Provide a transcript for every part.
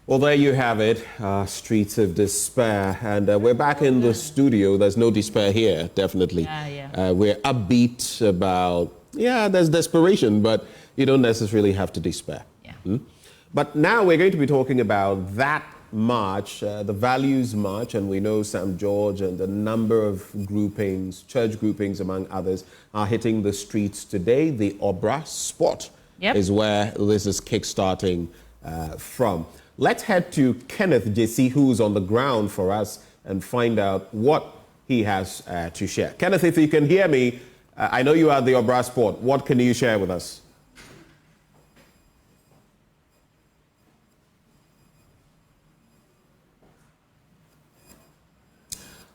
Well, there you have it, Streets of Despair. And we're back in the studio. There's no despair here, definitely. We're upbeat about, there's desperation, but you don't necessarily have to despair. But now we're going to be talking about that march, the Values March, and we know St. George and a number of groupings, church groupings among others, are hitting the streets today. The Obra spot is where this is kickstarting from. Let's head to Kenneth JC, who's on the ground for us, and find out what he has to share. Kenneth, if you can hear me, I know you are at the Obra spot. What can you share with us?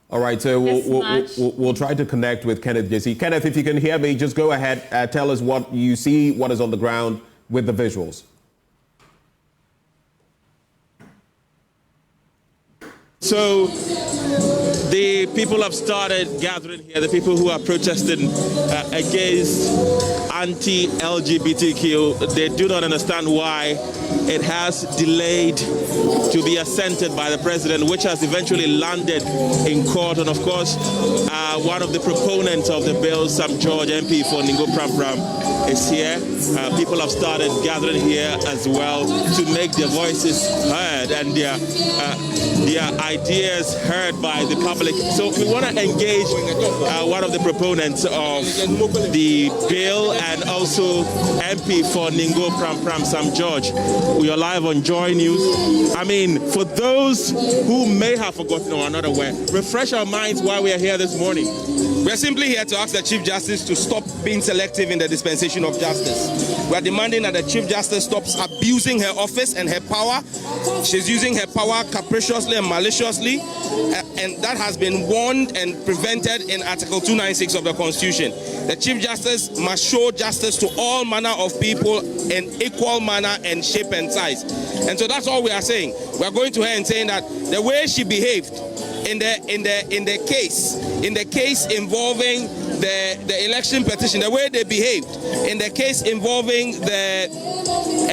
All right, so we'll try to connect with Kenneth JC. Kenneth, if you can hear me, just go ahead, tell us what you see, what is on the ground with the visuals. So the people have started gathering here, the people who are protesting against anti-LGBTQ. They do not understand why it has delayed to be assented by the president, which has eventually landed in court. And of course, one of the proponents of the bill, St. George MP for Ningo Pram Pram, is here. People have started gathering here as well to make their voices heard and their ideas heard by the public. So we want to engage one of the proponents of the bill and also MP for Ningo Pram Pram, St. George. We are live on Joy News. I mean, for those who may have forgotten or are not aware, refresh our minds why we are here this morning. We're simply here to ask the Chief Justice to stop being selective in the dispensation of justice. We are demanding that the Chief Justice stops abusing her office and her power. She's using her power capriciously and maliciously, and that has been warned and prevented in Article 296 of the Constitution. The Chief Justice must show justice to all manner of people in equal manner and shape and size. And so that's all we are saying. We are going to her and saying that the way she behaved in the case involving the election petition, the way they behaved in the case involving the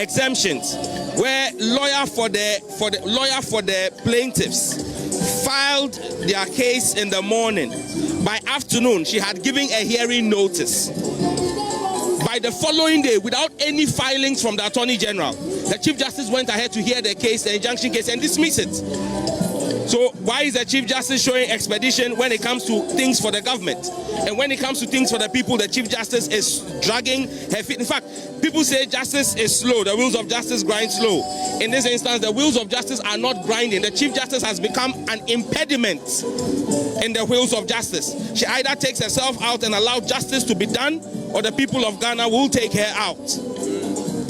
exemptions, where lawyer for the plaintiffs filed their case in the morning. By afternoon, she had given a hearing notice. By the following day, without any filings from the Attorney General, the Chief Justice went ahead to hear the case, the injunction case, and dismiss it. So why is the Chief Justice showing expedition when it comes to things for the government? And when it comes to things for the people, the Chief Justice is dragging her feet. In fact, people say justice is slow. The wheels of justice grind slow. In this instance, the wheels of justice are not grinding. The Chief Justice has become an impediment in the wheels of justice. She either takes herself out and allows justice to be done, or the people of Ghana will take her out.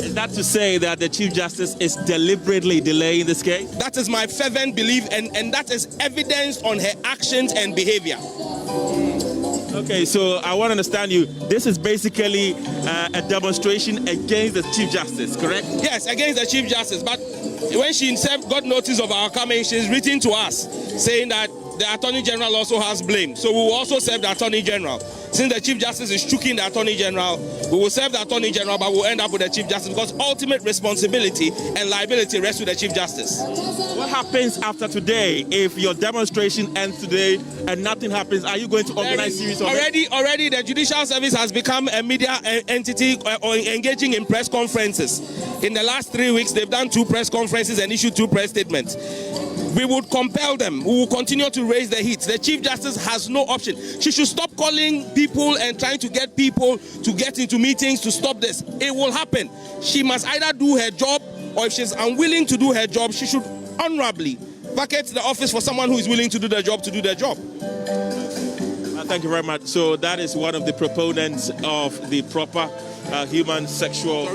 Is that to say that the Chief Justice is deliberately delaying this case? That is my fervent belief, and that is evidenced on her actions and behavior. Okay, so I want to understand you. This is basically a demonstration against the Chief Justice, correct? Yes, against the Chief Justice. But when she got notice of our coming, she's written to us saying that the Attorney General also has blame. So we will also serve the Attorney General. Since the Chief Justice is choking the Attorney General, we will serve the Attorney General, but we'll end up with the Chief Justice because ultimate responsibility and liability rests with the Chief Justice. What happens after today if your demonstration ends today and nothing happens? Are you going to organize series of Already the Judicial Service has become a media entity engaging in press conferences. In the last 3 weeks, they've done 2 press conferences and issued 2 press statements. We would compel them. We will continue to raise the heat. The Chief Justice has no option. She should stop calling people and trying to get people to get into meetings to stop this. It will happen. She must either do her job, or if she's unwilling to do her job, she should honorably vacate the office for someone who is willing to do their job Thank you very much. So that is one of the proponents of the proper human sexual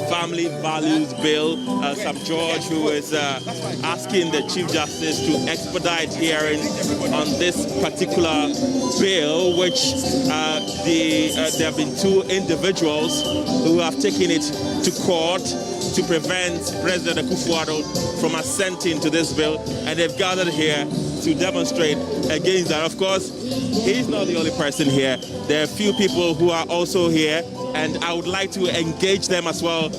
family values bill, St. George, who is asking the Chief Justice to expedite hearing on this particular bill, which there have been 2 individuals who have taken it to court to prevent President Akufo-Addo from assenting to this bill, and they've gathered here to demonstrate against that. Of course, he's not the only person here. There are a few people who are also here and I would like to engage them as well.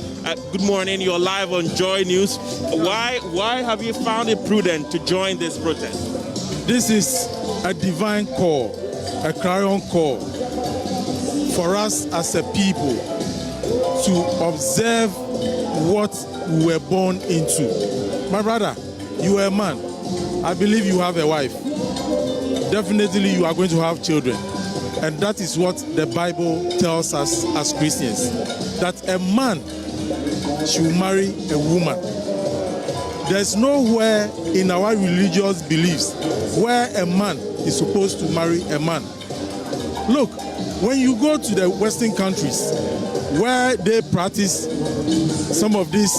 Good morning, you're live on Joy News. Why have you found it prudent to join this protest? This is a divine call, a clarion call for us as a people to observe what we were born into. My brother, you are a man. I believe you have a wife. Definitely you are going to have children. And that is what the Bible tells us as Christians, that a man should marry a woman. There's nowhere in our religious beliefs where a man is supposed to marry a man. Look, when you go to the Western countries where they practice some of these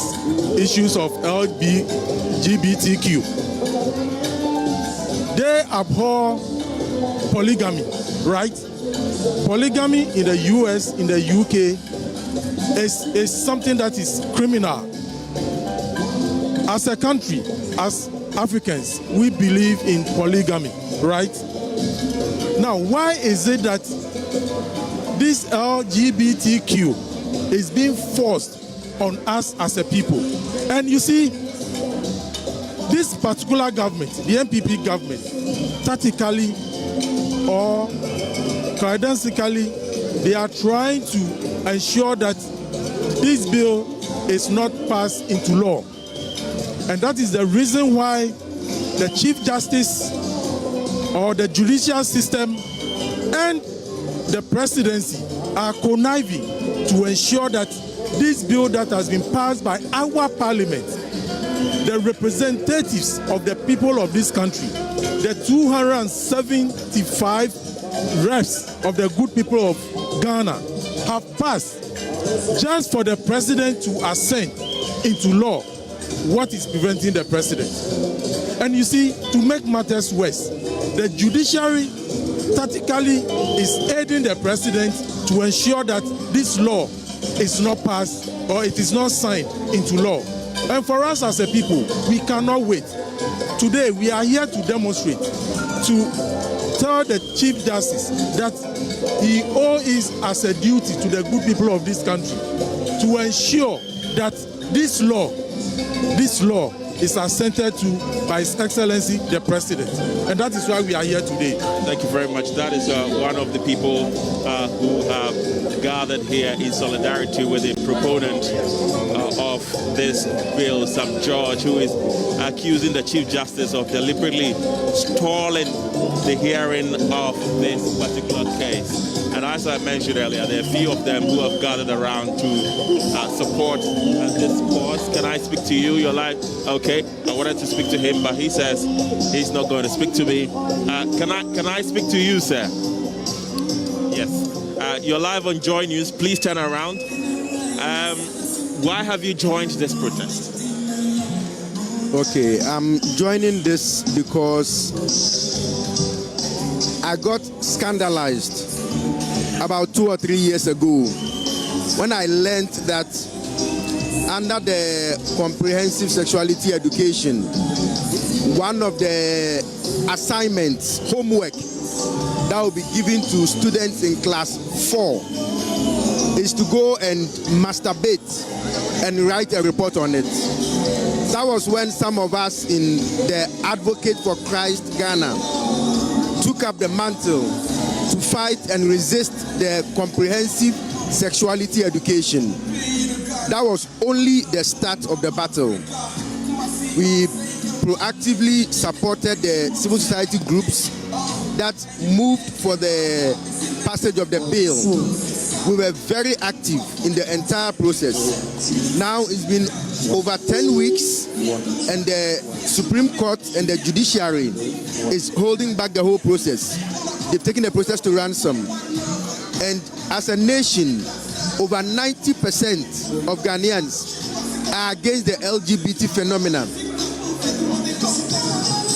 issues of LGBTQ, they abhor polygamy, right? Polygamy in the US, in the UK, is something that is criminal. As a country, as Africans, we believe in polygamy, right? Now, why is it that this LGBTQ is being forced on us as a people? And you see, this particular government, the MPP government, tactically or coincidentally, they are trying to ensure that this bill is not passed into law. And that is the reason why the Chief Justice or the judicial system and the presidency are conniving to ensure that this bill that has been passed by our parliament, the representatives of the people of this country, the 275 reps of the good people of Ghana have passed just for the president to assent into law what is preventing the president. And you see, to make matters worse, the judiciary tactically is aiding the president to ensure that this law is not passed or it is not signed into law. And for us as a people, we cannot wait. Today, we are here to demonstrate, to tell the Chief Justice that he owes as a duty to the good people of this country to ensure that this law is assented to by His Excellency the President. And that is why we are here today. Thank you very much. That is one of the people who have gathered here in solidarity with the proponent of this bill, Sam George, who is accusing the Chief Justice of deliberately stalling the hearing of this particular case. And as I mentioned earlier, there are a few of them who have gathered around to support this cause. Can I speak to you? You're like, okay, I wanted to speak to him, but he says he's not going to speak to me. Can I speak to you, sir? Yes. You're live on Joy News. Please turn around. Why have you joined this protest? Okay, I'm joining this because I got scandalized about 2 or 3 years ago when I learned that under the comprehensive sexuality education, one of the assignments, homework, that will be given to students in class 4 is to go and masturbate and write a report on it. That was when some of us in the Advocate for Christ Ghana took up the mantle to fight and resist the comprehensive sexuality education. That was only the start of the battle. We proactively supported the civil society groups that moved for the passage of the bill. We were very active in the entire process. Now it's been over 10 weeks and the Supreme Court and the judiciary is holding back the whole process. They've taken the process to ransom. And as a nation, over 90% of Ghanaians are against the LGBT phenomenon.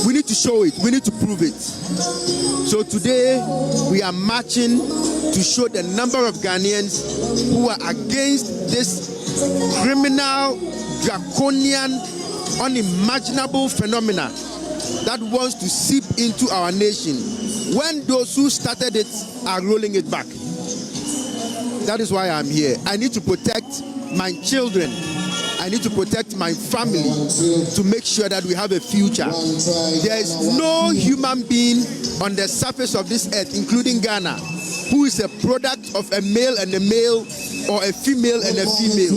We need to show it. We need to prove it. So today, we are marching to show the number of Ghanaians who are against this criminal, draconian, unimaginable phenomena that wants to seep into our nation when those who started it are rolling it back. That is why I'm here. I need to protect my children. I need to protect my family to make sure that we have a future. There is no human being on the surface of this earth, including Ghana, who is a product of a male and a male or a female and a female.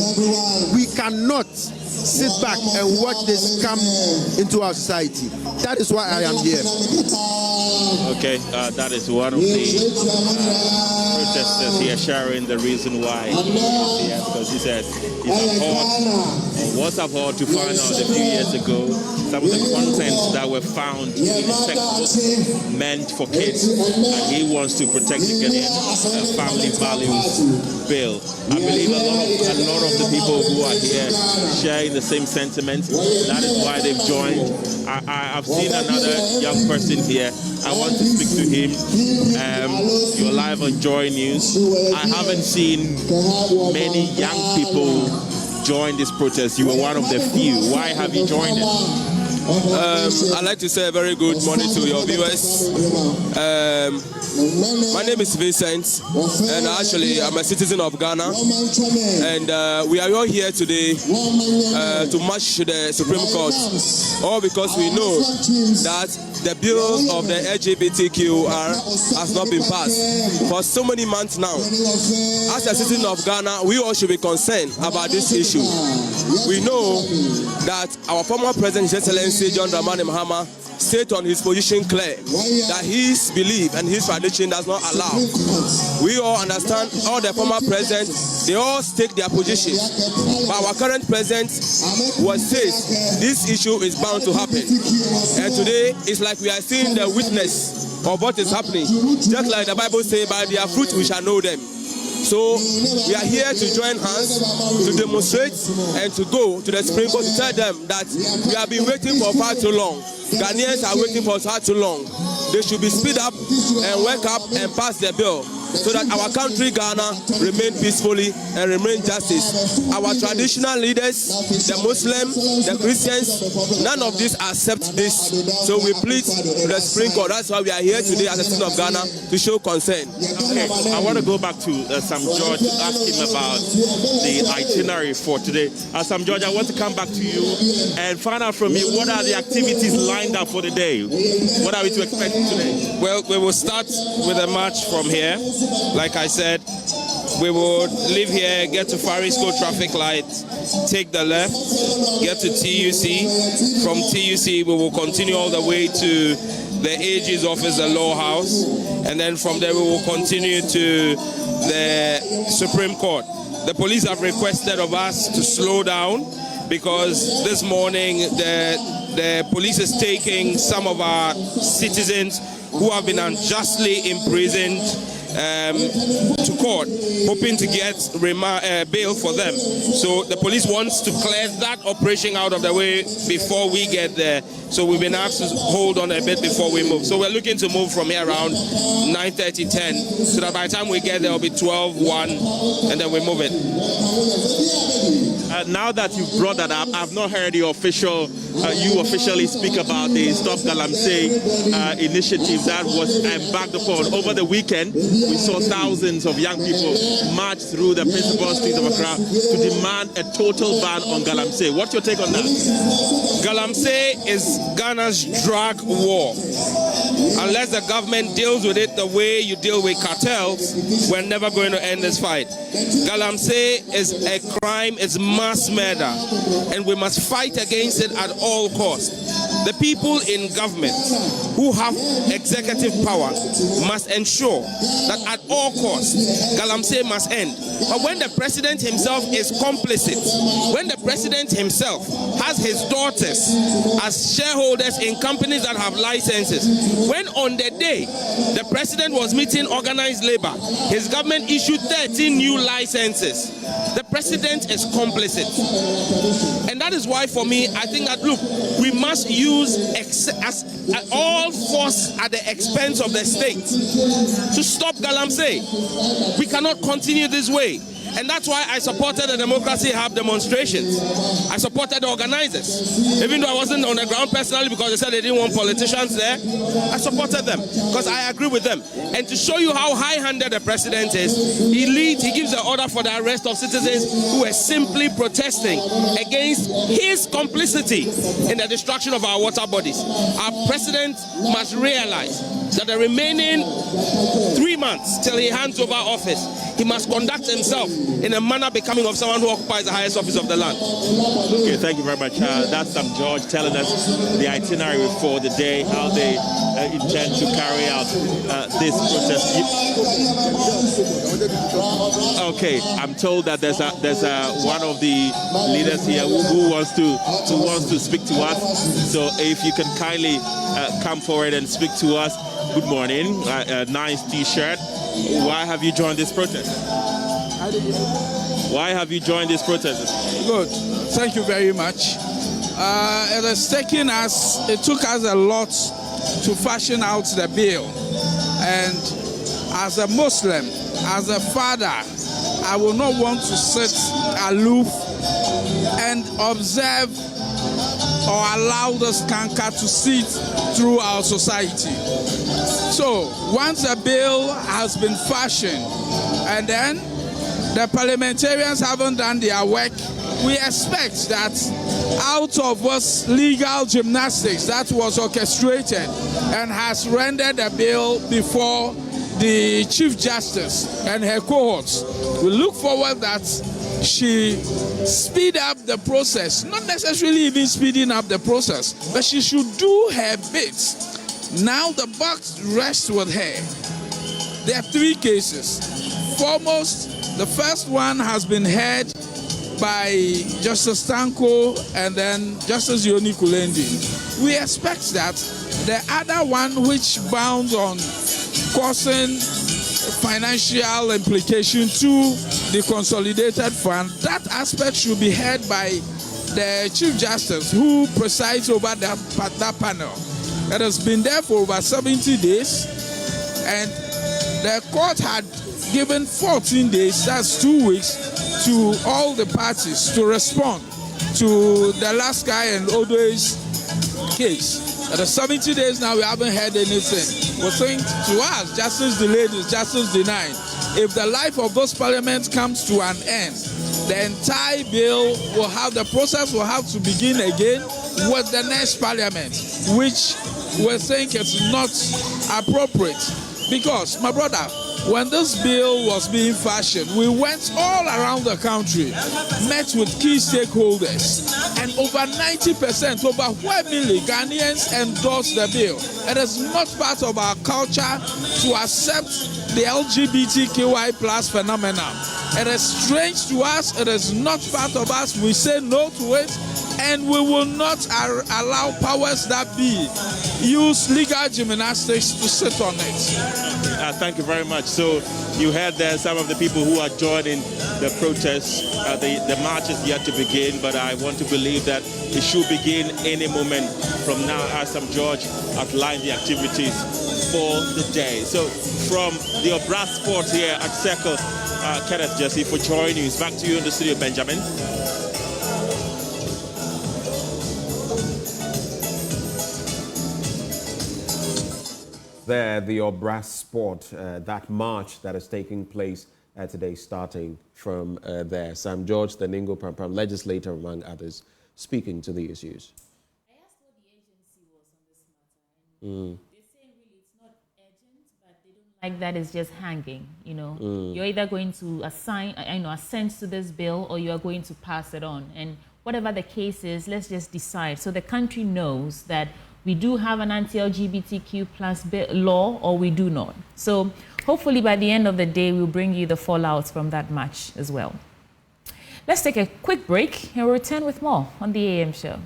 We cannot sit back and watch this come into our society. That is why I am here. Okay, that is one of the protesters here sharing the reason why he is here, because he says he was appalled to find out a few years ago some of the contents that were found in a textbook meant for kids, and he wants to protect the Ghanaian family values bill. I believe a lot of the people who are here sharing the same sentiment. That is why they've joined. I've seen another young person here. I want to speak to him. You're live on Joy News. I haven't seen many young people join this protest. You were one of the few. Why have you joined it? I'd like to say a very good morning to your viewers. My name is Vincent, and actually I'm a citizen of Ghana, and we are all here today to march to the Supreme Court, all because we know that the bill of the LGBTQR has not been passed for so many months now. As a citizen of Ghana, we all should be concerned about this issue. We know that our former President, His Excellency John Dramani Mahama, state on his position clear that his belief and his tradition does not allow. We all understand, all the former presidents, they all stake their position. But our current president says this issue is bound to happen. And today it's like we are seeing the witness of what is happening. Just like the Bible says, by their fruit we shall know them. So we are here to join hands, to demonstrate, and to go to the Supreme Court to tell them that we have been waiting for far too long. Ghanaians are waiting for far too long. They should be speed up and wake up and pass the bill, so that our country, Ghana, remain peacefully and remain justice. Our traditional leaders, the Muslims, the Christians, none of these accept this. So we plead to the Supreme Court. That's why we are here today as a citizen of Ghana, to show concern. Okay, I want to go back to Sam George to ask him about the itinerary for today. Sam George, I want to come back to you and find out from you, what are the activities lined up for the day? What are we to expect today? Well, we will start with a march from here. Like I said, we will leave here, get to Farisco traffic light, take the left, get to TUC. From TUC, we will continue all the way to the AG's office, the Law House, and then from there we will continue to the Supreme Court. The police have requested of us to slow down because this morning the police is taking some of our citizens who have been unjustly imprisoned to court, hoping to get bail for them. So the police wants to clear that operation out of the way before we get there. So we've been asked to hold on a bit before we move. So we're looking to move from here around 9:30, 10, so that by the time we get there, it'll be 12, 1, and then we move it. Now that you've brought that up, I've not heard you officially speak about the Stop Galamsey initiative that was embarked upon. Over the weekend, we saw thousands of young people march through the principal streets of Accra to demand a total ban on Galamsey. What's your take on that? Galamsey is Ghana's drug war. Unless the government deals with it the way you deal with cartels, we're never going to end this fight. Galamsey is a crime, it's mass murder, and we must fight against it at all costs. The people in government who have executive power must ensure that at all costs, Galamsey must end. But when the president himself is complicit, when the president himself has his daughters as shareholders in companies that have licenses, when on the day the president was meeting organized labor, his government issued 13 new licenses, the president is complicit. And that is why, for me, I think that, look, we must use all force at the expense of the state to stop Galamsey. We cannot continue this way. And that's why I supported the Democracy Hub demonstrations. I supported the organizers. Even though I wasn't on the ground personally because they said they didn't want politicians there, I supported them because I agree with them. And to show you how high-handed the president is, he gives the order for the arrest of citizens who were simply protesting against his complicity in the destruction of our water bodies. Our president must realize that the remaining 3 months till he hands over office, he must conduct himself in a manner becoming of someone who occupies the highest office of the land. Okay, thank you very much. That's Sam George telling us the itinerary for the day, how they intend to carry out this protest. Okay, I'm told that there's one of the leaders here who wants to speak to us. So if you can kindly come forward and speak to us. Good morning. Nice T-shirt. Why have you joined this protest? Why have you joined this protest? Good. Thank you very much. It took us a lot to fashion out the bill. And as a Muslim, as a father, I will not want to sit aloof and observe or allow the canker to sit through our society. So once the bill has been fashioned and then the parliamentarians haven't done their work, we expect that out of us legal gymnastics that was orchestrated and has rendered the bill before the Chief Justice and her cohorts, we look forward that she speed up the process, not necessarily even speeding up the process, but she should do her bit. Now the buck rests with her. There are 3 cases. Foremost, the first one has been heard by Justice Tanko and then Justice Yoni Kulendi. We expect that the other one, which bounds on causing financial implication to the consolidated fund, that aspect should be heard by the Chief Justice who presides over that panel. It has been there for over 70 days, and the court had given 14 days, that's 2 weeks, to all the parties to respond to the last guy and Odo's case. At the 70 days now, we haven't heard anything. We think to us, justice delayed is justice denied. If the life of those parliaments comes to an end, the entire bill will have, the process will have to begin again with the next parliament, which we think is not appropriate. Because, my brother, when this bill was being fashioned, we went all around the country, met with key stakeholders, and over 90%, overwhelmingly, Ghanaians endorsed the bill. It is not part of our culture to accept the LGBTQI plus phenomenon. It is strange to us. It is not part of us. We say no to it, and we will not allow powers that be use legal gymnastics to sit on it. Thank you very much. So you heard there some of the people who are joining the protests. The march is yet to begin, but I want to believe that it should begin any moment from now, as Sam George outlined the activities for the day. So from the Obra Sport here at Circle, Kenneth Jesse for joining us. Back to you in the studio, Benjamin. There, the Obra Sport, that march that is taking place today, starting from there. Sam George, the Ningo Prampram legislator, among others, speaking to the issues. I asked what the agency was on this matter. They say really it's not urgent, but they don't like that it's just hanging. You know, you're either going to assent to this bill, or you are going to pass it on. And whatever the case is, let's just decide. So the country knows that we do have an anti-LGBTQ plus law, or we do not. So hopefully by the end of the day, we'll bring you the fallouts from that match as well. Let's take a quick break and we'll return with more on the AM show.